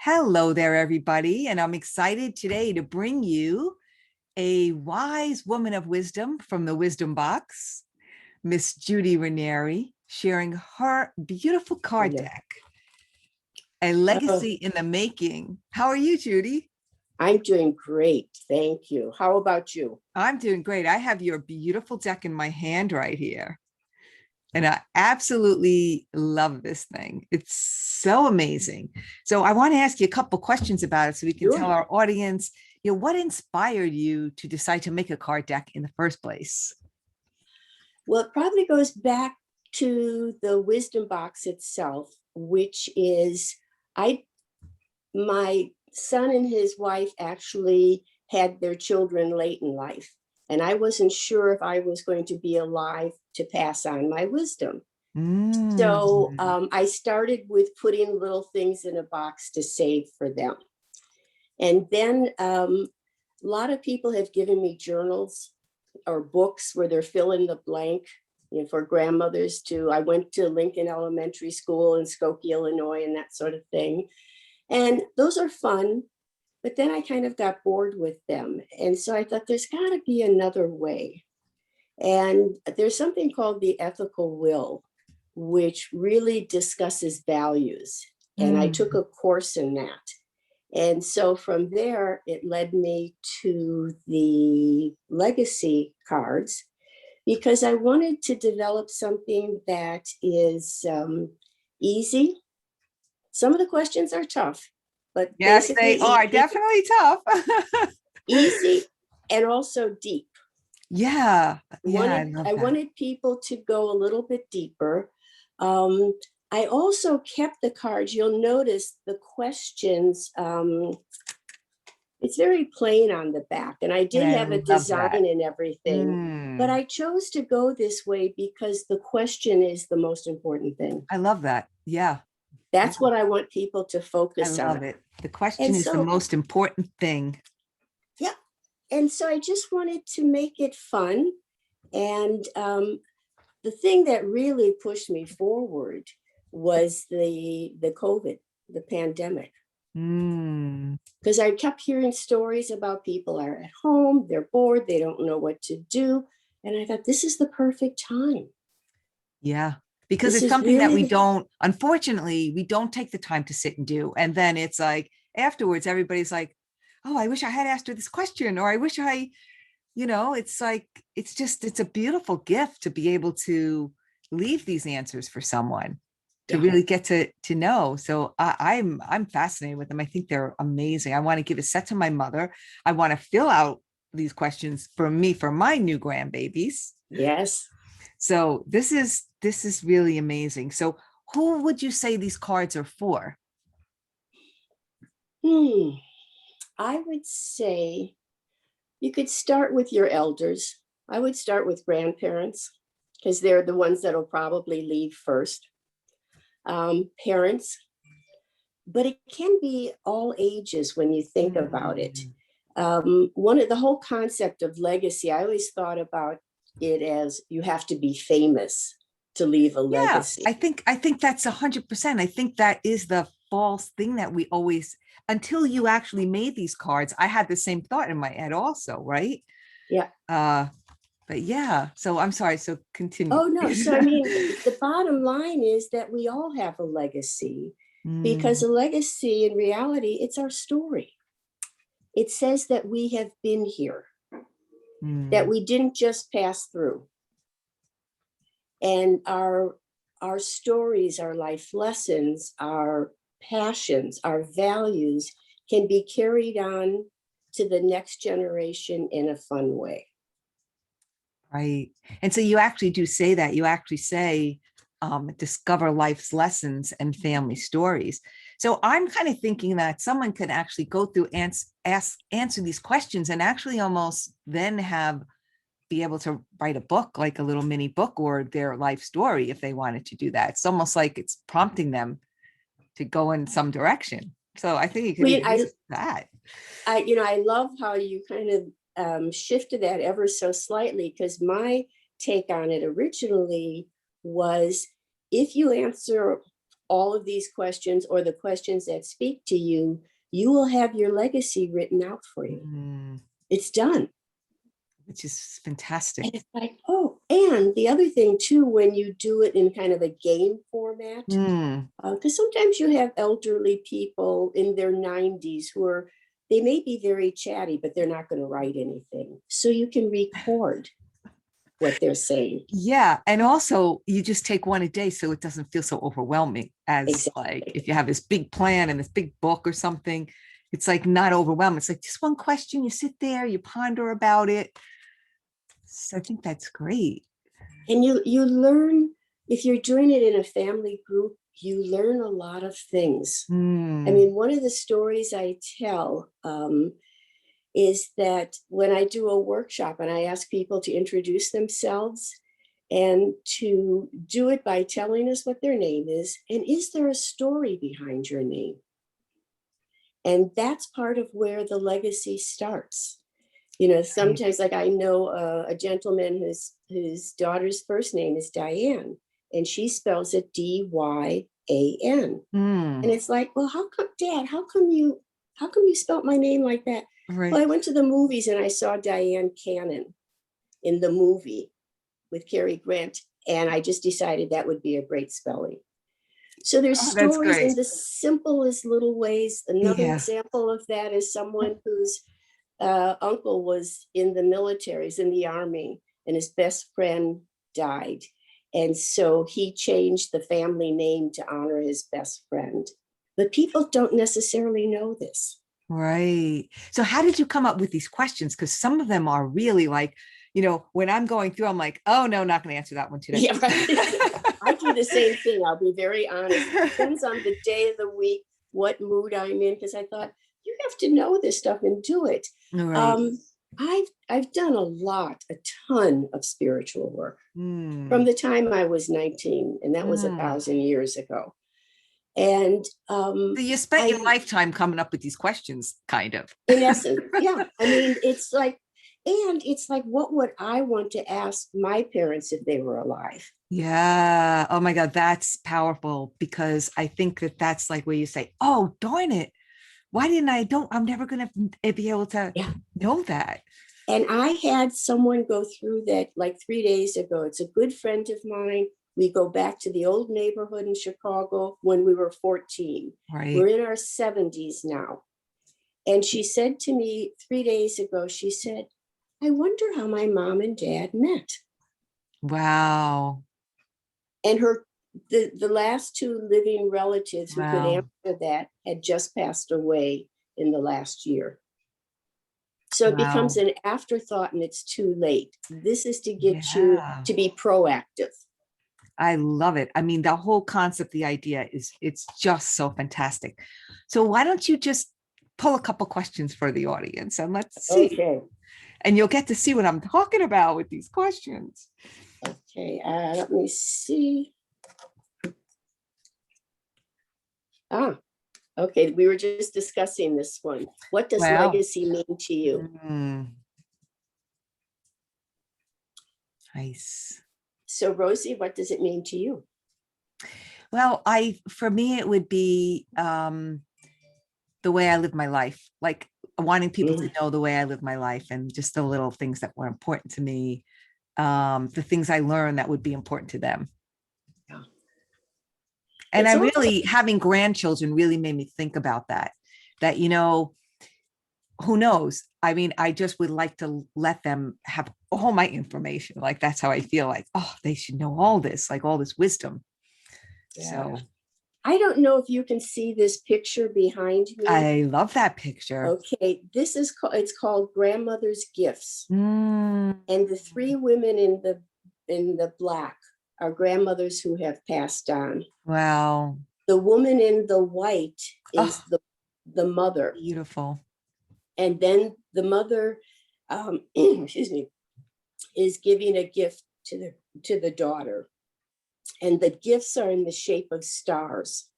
Hello there, everybody. And I'm excited today to bring you a wise woman of wisdom from the Wisdom Box, Miss Judy Ranieri, sharing her beautiful card Yeah. deck, A Legacy in the Making. How are you, Judy? I'm doing great. Thank you. How about you? I'm doing great. I have your beautiful deck in my hand right here. And I absolutely love this thing. It's so amazing. So I want to ask you a couple questions about it so we can Sure. tell our audience, what inspired you to decide to make a card deck in the first place? Well, it probably goes back to the Wisdom Box itself, which is my son and his wife actually had their children late in life. And I wasn't sure if I was going to be alive to pass on my wisdom. So I started with putting little things in a box to save for them. And then a lot of people have given me journals or books where they're fill in the blank, for grandmothers too. I went to Lincoln Elementary School in Skokie, Illinois, and that sort of thing. And those are fun, but then I kind of got bored with them. And so I thought there's got to be another way. And there's something called the ethical will, which really discusses values. And I took a course in that. And so from there, it led me to the legacy cards because I wanted to develop something that is easy. Some of the questions are tough, but yes, they are definitely tough. Easy and also deep. Yeah. I wanted people to go a little bit deeper. I also kept the cards. You'll notice the questions. It's very plain on the back, and I did have a design and everything, but I chose to go this way because the question is the most important thing. I love that. Yeah. That's what I want people to focus on. I love it. The question is the most important thing. Yeah. And so I just wanted to make it fun. And the thing that really pushed me forward was the COVID, the pandemic. Because I kept hearing stories about people are at home, they're bored, they don't know what to do. And I thought, this is the perfect time. Yeah, because it's something that unfortunately, we don't take the time to sit and do. And then it's like afterwards, everybody's like, oh, I wish I had asked her this question, or I wish it's like, it's a beautiful gift to be able to leave these answers for someone to really get to know. So I'm fascinated with them. I think they're amazing. I want to give a set to my mother. I want to fill out these questions for my new grandbabies. Yes. So this is really amazing. So who would you say these cards are for? I would say you could start with your elders. I would start with grandparents because they're the ones that will probably leave first. Parents, but it can be all ages when you think about it. The whole concept of legacy, I always thought about it as you have to be famous to leave a legacy. I think that's 100%. I think that is the false thing that we always, until you actually made these cards, I had the same thought in my head also, right? Yeah. But yeah, so I'm sorry, so continue. Oh no, so I mean, the bottom line is that we all have a legacy because a legacy in reality, it's our story. It says that we have been here, that we didn't just pass through. And our stories, our life lessons, our passions, our values can be carried on to the next generation in a fun way. Right. And so you actually do say that. You actually say, discover life's lessons and family stories. So I'm kind of thinking that someone could actually go through and answer these questions and actually almost then be able to write a book, like a little mini book or their life story if they wanted to do that. It's almost like it's prompting them to go in some direction. So I think you could use that. I love how you kind of shifted that ever so slightly, because my take on it originally was, if you answer all of these questions or the questions that speak to you, you will have your legacy written out for you. It's done. Which is fantastic. And it's like, oh, and the other thing too, when you do it in kind of a game format, because sometimes you have elderly people in their 90s who they may be very chatty, but they're not going to write anything. So you can record what they're saying. Yeah. And also you just take one a day so it doesn't feel so overwhelming as like if you have this big plan and this big book or something, it's like not overwhelming. It's like just one question, you sit there, you ponder about it. So I think that's great. And you learn, if you're doing it in a family group, you learn a lot of things. I mean, one of the stories I tell is that when I do a workshop and I ask people to introduce themselves and to do it by telling us what their name is, and is there a story behind your name? And that's part of where the legacy starts. You know, sometimes like I know a gentleman whose daughter's first name is Diane, and she spells it Dyan. And it's like, well, how come, Dad, how come you spelled my name like that? Right. Well, I went to the movies and I saw Diane Cannon in the movie with Cary Grant, and I just decided that would be a great spelling. So there's stories in the simplest little ways. Another example of that is someone whose uncle was in the military, in the army, and his best friend died. And so he changed the family name to honor his best friend. But people don't necessarily know this. Right. So how did you come up with these questions? Because some of them are really like, you know, when I'm going through, I'm like, oh, no, not going to answer that one today. Yeah, right. I do the same thing. I'll be very honest. It depends on the day of the week, what mood I'm in, because I thought, you have to know this stuff and do it. Right. I've done a ton of spiritual work from the time I was 19, and that was 1,000 years ago. And so you spent your lifetime coming up with these questions, kind of. In essence, yeah. I mean, it's like, what would I want to ask my parents if they were alive? Yeah. Oh my God, that's powerful, because I think that's like where you say, oh, darn it. Why didn't I'm never going to be able to know that. And I had someone go through that like 3 days ago. It's a good friend of mine. We go back to the old neighborhood in Chicago when we were 14. Right. We're in our 70s now. And she said to me 3 days ago, she said, I wonder how my mom and dad met. Wow. And the last two living relatives who could answer that had just passed away in the last year. So it becomes an afterthought and it's too late. This is to get you to be proactive. I love it. I mean, the whole concept, the idea it's just so fantastic. So why don't you just pull a couple questions for the audience and let's see. Okay. And you'll get to see what I'm talking about with these questions. Okay. Let me see. Okay. We were just discussing this one. What does legacy mean to you? Nice. So Rosie, what does it mean to you? Well, for me, it would be the way I live my life, like wanting people to know the way I live my life and just the little things that were important to me, the things I learned that would be important to them. Yeah. And having grandchildren really made me think about that, you know, who knows? I mean, I just would like to let them have all my information. Like, that's how I feel like, oh, they should know all this, like all this wisdom. Yeah. So I don't know if you can see this picture behind me. I love that picture. Okay. It's called Grandmother's Gifts. And the three women in the black are grandmothers who have passed on. Wow. The woman in the white is the mother. Beautiful. And then the mother, excuse me, is giving a gift to the daughter. And the gifts are in the shape of stars.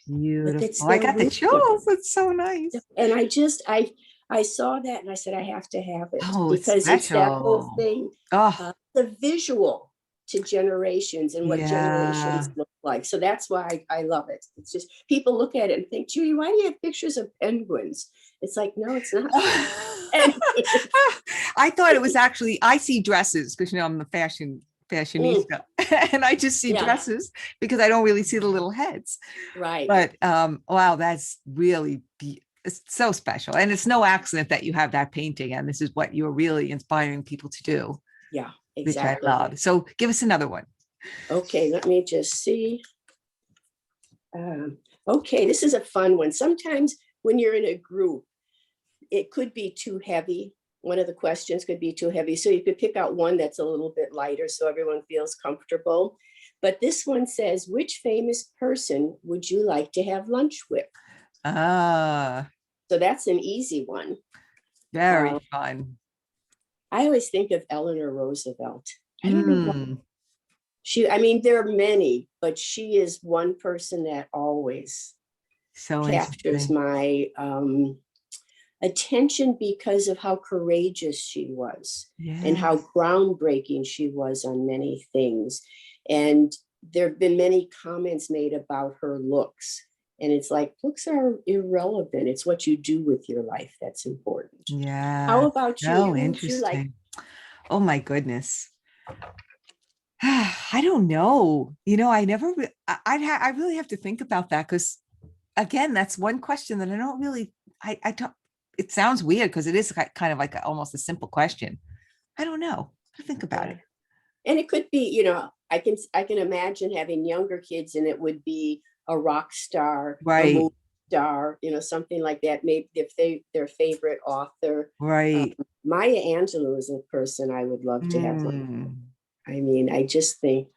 Beautiful. I got the chills. It's so nice. And I saw that and I said, I have to have it. Because it's that whole thing. The visual to generations and what generations look like. So that's why I love it. It's just people look at it and think, Judy, why do you have pictures of penguins? It's like, no, it's not. I thought it was actually, I see dresses because, I'm the fashionista and I just see dresses because I don't really see the little heads. Right. But wow, that's really it's so special. And it's no accident that you have that painting, and this is what you're really inspiring people to do. Yeah, exactly. Which I love. So give us another one. Okay, let me just see. Okay, this is a fun one. Sometimes when you're in a group, it could be too heavy. One of the questions could be too heavy. So you could pick out one that's a little bit lighter so everyone feels comfortable. But this one says, which famous person would you like to have lunch with? So that's an easy one. Very fun. I always think of Eleanor Roosevelt. I don't know why. I mean, there are many, but she is one person that always captures my attention because of how courageous she was and how groundbreaking she was on many things. And there have been many comments made about her looks. And it's like, looks are irrelevant. It's what you do with your life that's important. Yeah. How about you? Oh, interesting. Oh my goodness. I don't know. I never, I really have to think about that because, again, that's one question that I don't really, I don't, it sounds weird because it is kind of like almost a simple question. I don't know. I think about it. And it could be, I can imagine having younger kids and it would be a rock star, right? A movie star, something like that. Maybe if their favorite author, right? Maya Angelou is a person I would love to have. I mean, I just think,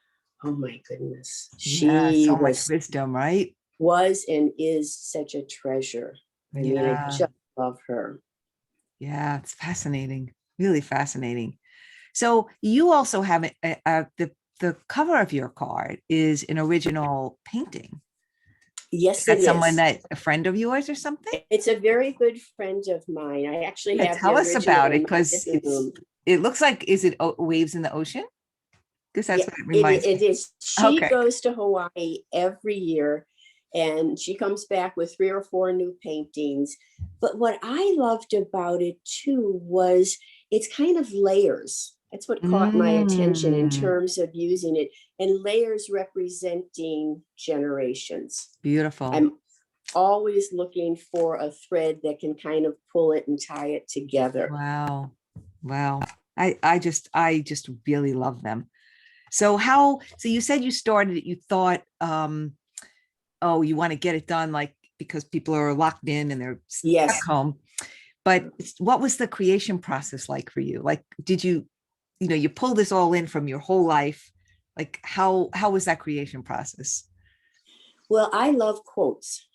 oh my goodness, she so much wisdom, right? Was and is such a treasure. I mean, I just love her. Yeah, it's fascinating, really fascinating. So you also have the cover of your card is an original painting. Yes, it is. Someone a friend of yours or something? It's a very good friend of mine. I actually have. Tell us about it because it looks like, is it waves in the ocean? Because that's what it reminds me. It is. She goes to Hawaii every year and she comes back with 3 or 4 new paintings. But what I loved about it too was it's kind of layers. That's what caught my attention in terms of using it, and layers representing generations. Beautiful. I'm always looking for a thread that can kind of pull it and tie it together. Wow. I just really love them. So you said you started it, you thought, you want to get it done, like, because people are locked in and they're stuck home. But what was the creation process like for you? Like, did you pull this all in from your whole life? Like, how was that creation process? Well, I love quotes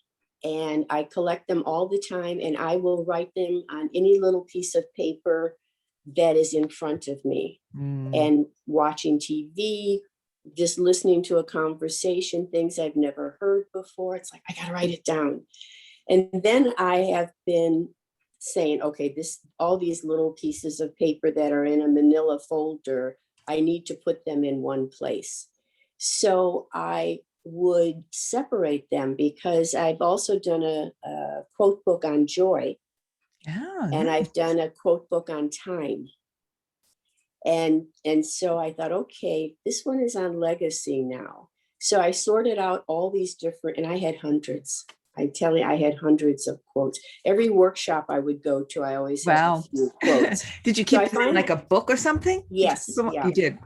and I collect them all the time, and I will write them on any little piece of paper that is in front of me. And watching TV, just listening to a conversation, things I've never heard before. It's like, I got to write it down. And then I have been saying, okay, all these little pieces of paper that are in a manila folder, I need to put them in one place. So I would separate them because I've also done a quote book on joy. And I've done a quote book on time. And so I thought, okay, this one is on legacy now. So I sorted out all these different, and I had hundreds. I tell you, I had hundreds of quotes. Every workshop I would go to, I always had a few quotes. Did you keep them in like a book or something? Yes. You did.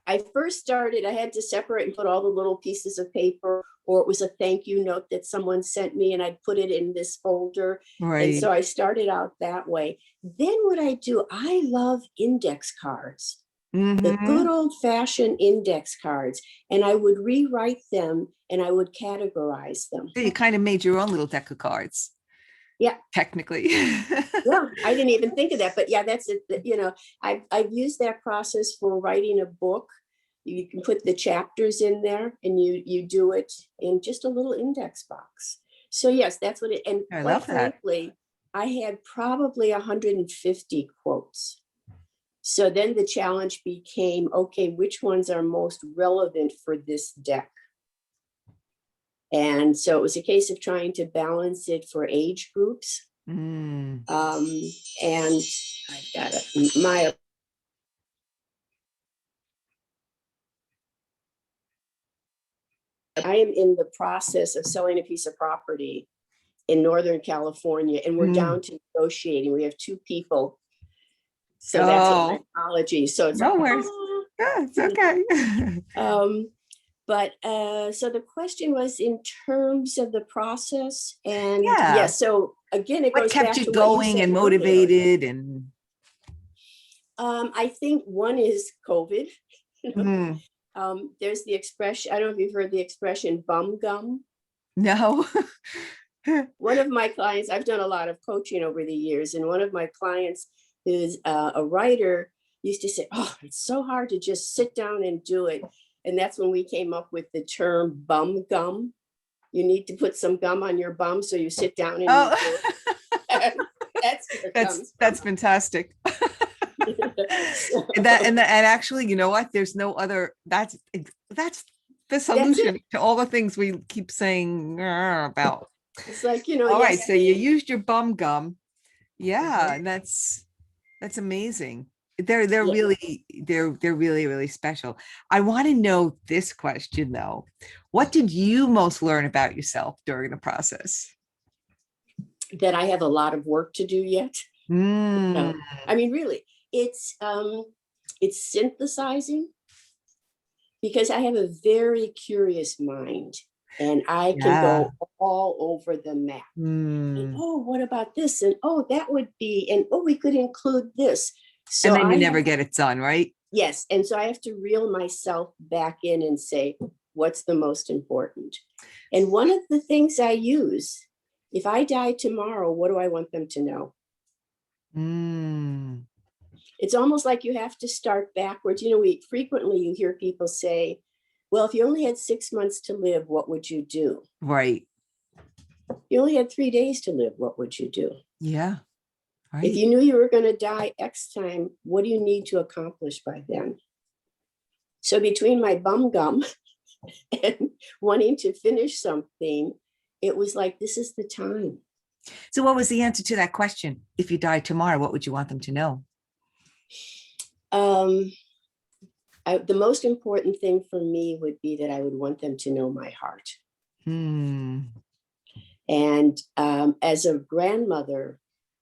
I first started, I had to separate and put all the little pieces of paper, or it was a thank you note that someone sent me and I'd put it in this folder. Right. And so I started out that way. Then what I do, I love index cards, the good old fashioned index cards, and I would rewrite them and I would categorize them. So you kind of made your own little deck of cards. Yeah, technically. Yeah, I didn't even think of that, but yeah, that's it. I've used that process for writing a book. You can put the chapters in there, and you do it in just a little index box. So yes, that's what it. And quite frankly, I had probably 150 quotes. So then the challenge became, okay, which ones are most relevant for this deck? And so it was a case of trying to balance it for age groups. Mm. And I've got my I am in the process of selling a piece of property in Northern California, and we're down to negotiating. We have 2 people. So that's what my apology. So it's no like, worries. Yeah, it's okay. So the question was in terms of the process, and Yeah. so again, it What goes kept back you to going and motivated and I think one is COVID. mm. There's the expression, I don't know if you've heard the expression bum gum. No. One of my clients, I've done a lot of coaching over the years, and one of my clients who's a writer used to say, oh, it's so hard to just sit down and do it. And that's when we came up with the term bum gum. You need to put some gum on your bum so you sit down and you do it. That's fantastic. And actually, you know what? There's no other. That's the solution to all the things we keep saying about. It's like, all right. So you used your bum gum. Yeah, and that's amazing. They're really really special. I want to know this question though. What did you most learn about yourself during the process? That I have a lot of work to do yet. No, I mean, really, it's synthesizing, because I have a very curious mind and I can go all over the map. And, oh, what about this? And oh, that would be, and oh, we could include this. So and then you never get it done, right? Yes. And so I have to reel myself back in and say, what's the most important? And one of the things I use, if I die tomorrow, what do I want them to know? It's almost like you have to start backwards. You know, you hear people say, well, if you only had 6 months to live, what would you do? Right. You only had 3 days to live, what would you do? Yeah. Right. If you knew you were going to die X time, what do you need to accomplish by then? So between my bum gum and wanting to finish something, it was like, this is the time. So what was the answer to that question? If you died tomorrow, what would you want them to know? The most important thing for me would be that I would want them to know my heart. And as a grandmother,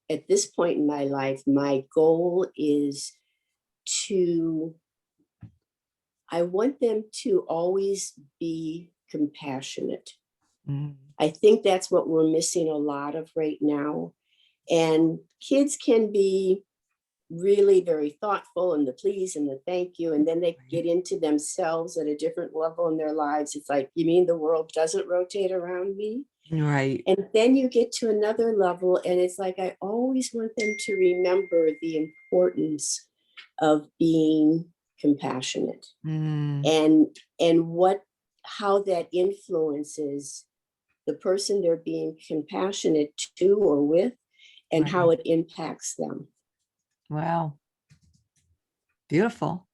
at this point in my life, my goal is I want them to always be compassionate. I think that's what we're missing a lot of right now. And kids can be really very thoughtful and the please and the thank you. And then they get into themselves at a different level in their lives. It's like, you mean the world doesn't rotate around me? Right. And then you get to another level and it's like, I always want them to remember the importance of being compassionate and how that influences the person they're being compassionate to or with, and how it impacts them. Wow. Beautiful.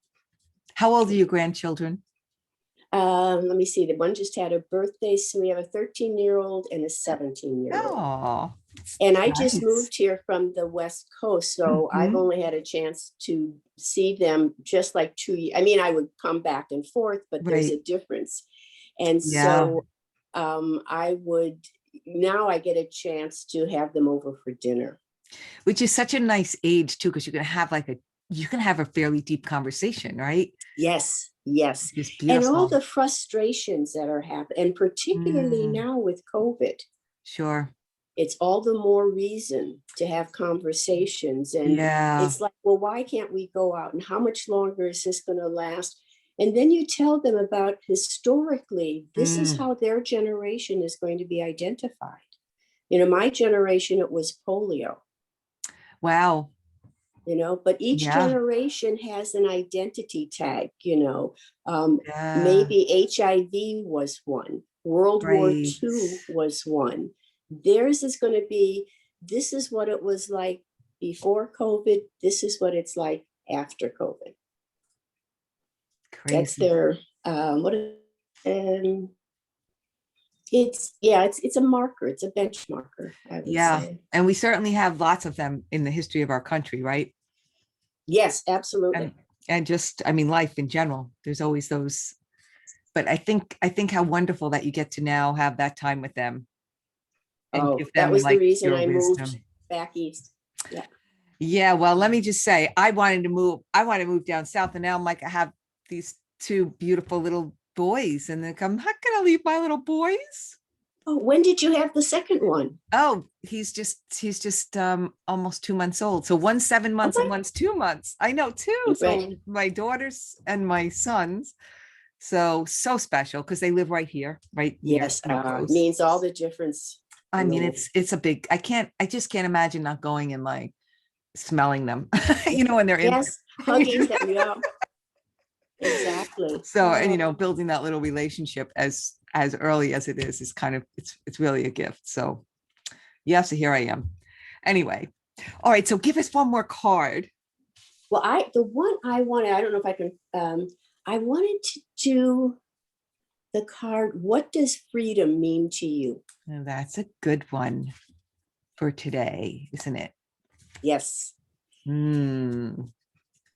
How old are your grandchildren? Let me see. The one just had a birthday. So we have a 13-year-old and a 17-year-old. Oh, and I just moved here from the West Coast. So I've only had a chance to see them just like 2 years. I mean, I would come back and forth, but there's a difference. And so now I get a chance to have them over for dinner. Which is such a nice age too, because you can have a fairly deep conversation, right? Yes. And all the frustrations that are happening, and particularly now with COVID. Sure. It's all the more reason to have conversations. And it's like, well, why can't we go out? And how much longer is this going to last? And then you tell them about historically, this is how their generation is going to be identified. You know, my generation, it was polio. Wow. You know, but each generation has an identity tag, you know. Maybe HIV was one. World War II was one. Theirs is going to be, this is what it was like before COVID. This is what it's like after COVID. Crazy. That's their, it's a marker. It's a benchmarker, I would Yeah. say. And we certainly have lots of them in the history of our country, right? Yes, absolutely. And just, I mean, life in general, there's always those, but I think how wonderful that you get to now have that time with them and Oh, give that them was the like reason your I moved wisdom. back east. Yeah. Yeah, well, let me just say, I wanted to move. I want to move down south, and now I'm like, I have these two beautiful little boys, and I'm not gonna leave my little boys. Oh, when did you have the second one? Oh, he's just almost 2 months old. So one's 7 months and Okay. one's 2 months. I know too. So my daughters and my sons, so special because they live right here, right near, Yes, close. means all the difference. I in the mean, world. it's a big. I just can't imagine not going and like smelling them, when they're in. Yes, hugging them. Yeah, exactly. So, and Oh, building that little relationship as early as it is kind of it's really a gift. So yeah, so here I am. Anyway, all right. So give us one more card. well, the one I wanted, I don't know if I can. I wanted to do the card. What does freedom mean to you? Now, that's a good one for today, isn't it? Yes. Hmm.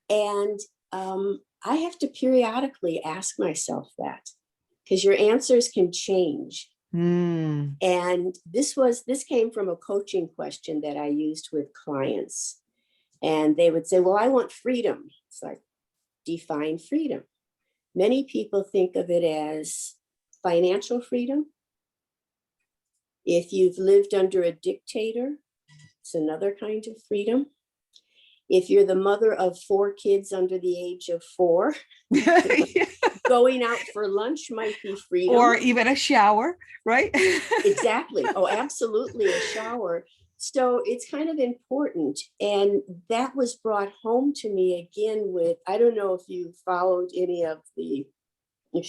And I have to periodically ask myself that because your answers can change. Hmm. And this came from a coaching question that I used with clients. And they would say, well, I want freedom. It's like, define freedom. Many people think of it as financial freedom. If you've lived under a dictator, it's another kind of freedom. If you're the mother of 4 kids under the age of 4, going out for lunch might be freedom. Or even a shower, right? Exactly. Oh, absolutely, a shower. So it's kind of important. And that was brought home to me again with, I don't know if you followed any of the, the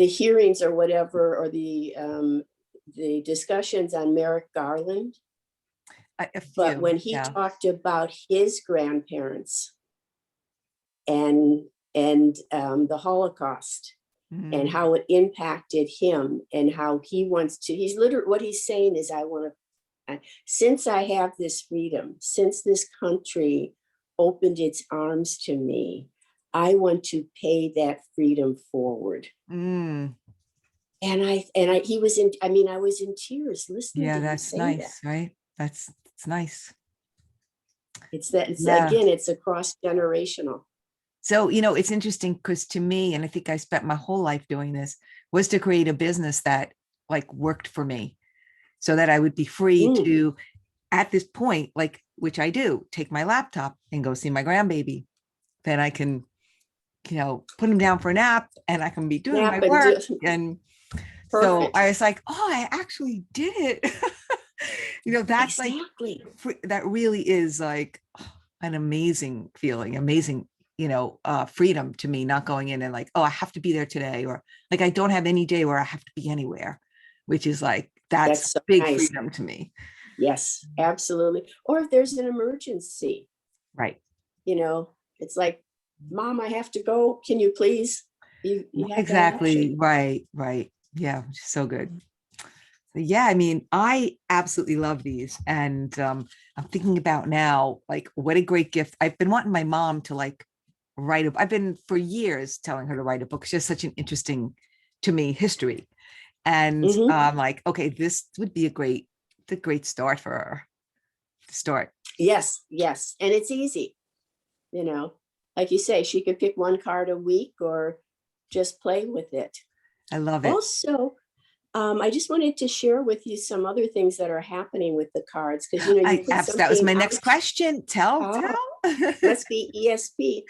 hearings or whatever, or the discussions on Merrick Garland. But when he talked about his grandparents and the Holocaust, and how it impacted him, and how he wants to, he's literally, what he's saying is, I want to, since I have this freedom, since this country opened its arms to me, I want to pay that freedom forward. And he was in, I was in tears listening to him say nice, that. right? It's nice. Again, it's a cross-generational. So, it's interesting because to me, and I think I spent my whole life doing this, was to create a business that like worked for me so that I would be free to, at this point, like, which I do, take my laptop and go see my grandbaby. Then I can, put him down for a nap and I can be doing my work. And so I was like, oh, I actually did it. That's exactly. Like, that really is like an amazing feeling, amazing freedom to me, not going in and like, oh, I have to be there today, or like I don't have any day where I have to be anywhere, which is like, that's so big nice. Freedom to me. Yes, absolutely. Or if there's an emergency, right? It's like, Mom, I have to go. Can you please? You exactly. Right. Yeah, so good. Yeah, I mean, I absolutely love these. And I'm thinking about now, like, what a great gift. I've been wanting my mom to like write I've been for years telling her to write a book. It's just such an interesting, to me, history. And I'm like, okay, this would be a great start for her to start. Yes. And it's easy. Like you say, she could pick one card a week or just play with it. I love it. Also, I just wanted to share with you some other things that are happening with the cards, because that was my next question. Tell. Must be ESP.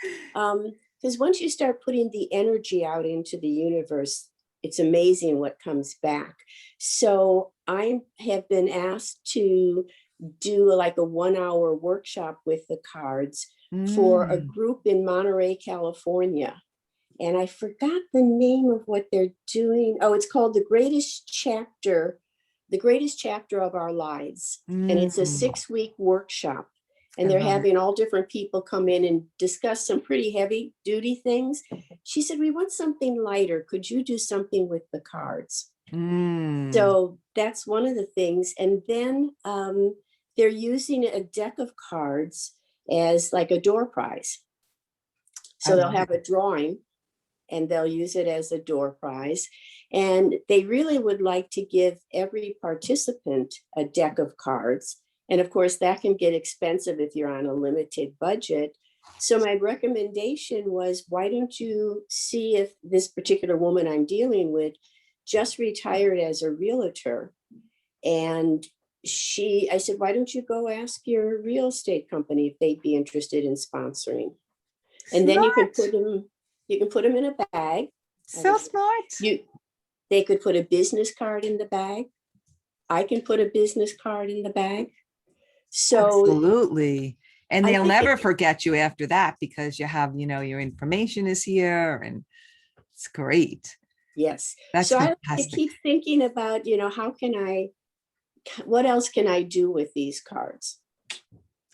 Because once you start putting the energy out into the universe, it's amazing what comes back. So I have been asked to do like a 1-hour workshop with the cards for a group in Monterey, California. And I forgot the name of what they're doing. Oh, it's called The Greatest Chapter of Our Lives. And it's a 6-week workshop. and they're having all different people come in and discuss some pretty heavy duty things. She said, we want something lighter. Could you do something with the cards? So that's one of the things. And then they're using a deck of cards as like a door prize. So they'll have a drawing and they'll use it as a door prize. And they really would like to give every participant a deck of cards. And of course, that can get expensive if you're on a limited budget. So my recommendation was, why don't you see if this particular woman I'm dealing with just retired as a realtor? And I said, why don't you go ask your real estate company if they'd be interested in sponsoring? And then you can put them in a bag. So smart. They could put a business card in the bag. I can put a business card in the bag. So absolutely. And they'll never forget you after that, because you have, your information is here, and it's great. Yes. That's so fantastic. I like to keep thinking about, what else can I do with these cards?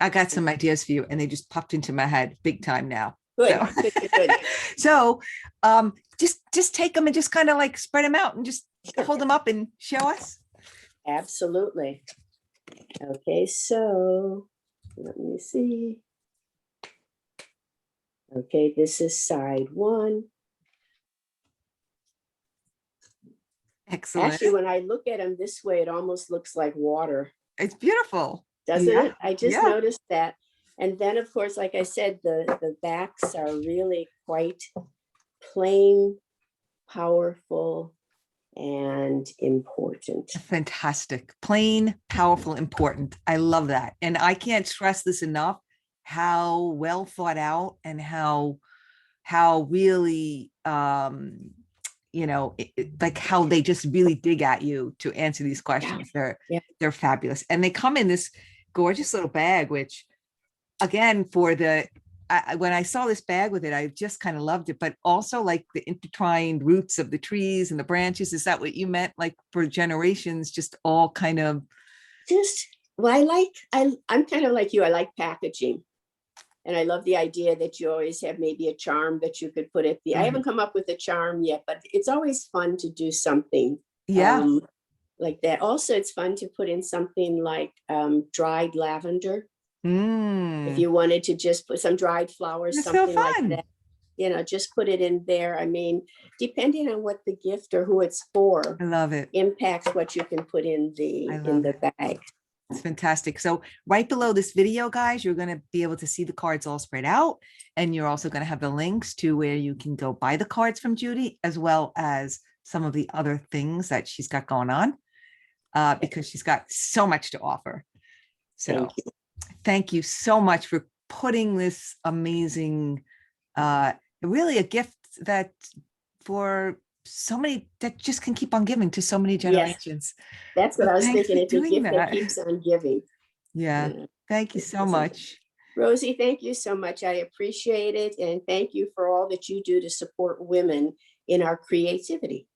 I got some ideas for you, and they just popped into my head big time now. Good. So, just take them and just kind of like spread them out and just hold them up and show us. Absolutely. Okay, so let me see. Okay, this is side one. Excellent. Actually, when I look at them this way, it almost looks like water. It's beautiful. Doesn't it? I just noticed that. And then, of course, like I said, the backs are really quite plain, powerful, and important. Fantastic. Plain, powerful, important. I love that. And I can't stress this enough, how well thought out and how really, like how they just really dig at you to answer these questions. They're fabulous. And they come in this gorgeous little bag, which again, when I saw this bag with it, I just kind of loved it, but also like the intertwined roots of the trees and the branches. Is that what you meant? Like for generations, just all kind of. I'm kind of like you. I like packaging. And I love the idea that you always have maybe a charm that you could put at the, I haven't come up with a charm yet, but it's always fun to do something like that. Also, it's fun to put in something like dried lavender. If you wanted to just put some dried flowers, that's something so like that, just put it in there. I mean, depending on what the gift or who it's for, I love it, impacts what you can put in the bag. It's fantastic. So right below this video, guys, you're going to be able to see the cards all spread out. And you're also going to have the links to where you can go buy the cards from Judy, as well as some of the other things that she's got going on, because she's got so much to offer. So thank you so much for putting this amazing, really a gift that for so many that just can keep on giving to so many generations. Yes, that's what I was thinking. It's a gift that keeps on giving. Thank you so much. Rosie, thank you so much. I appreciate it. And thank you for all that you do to support women in our creativity.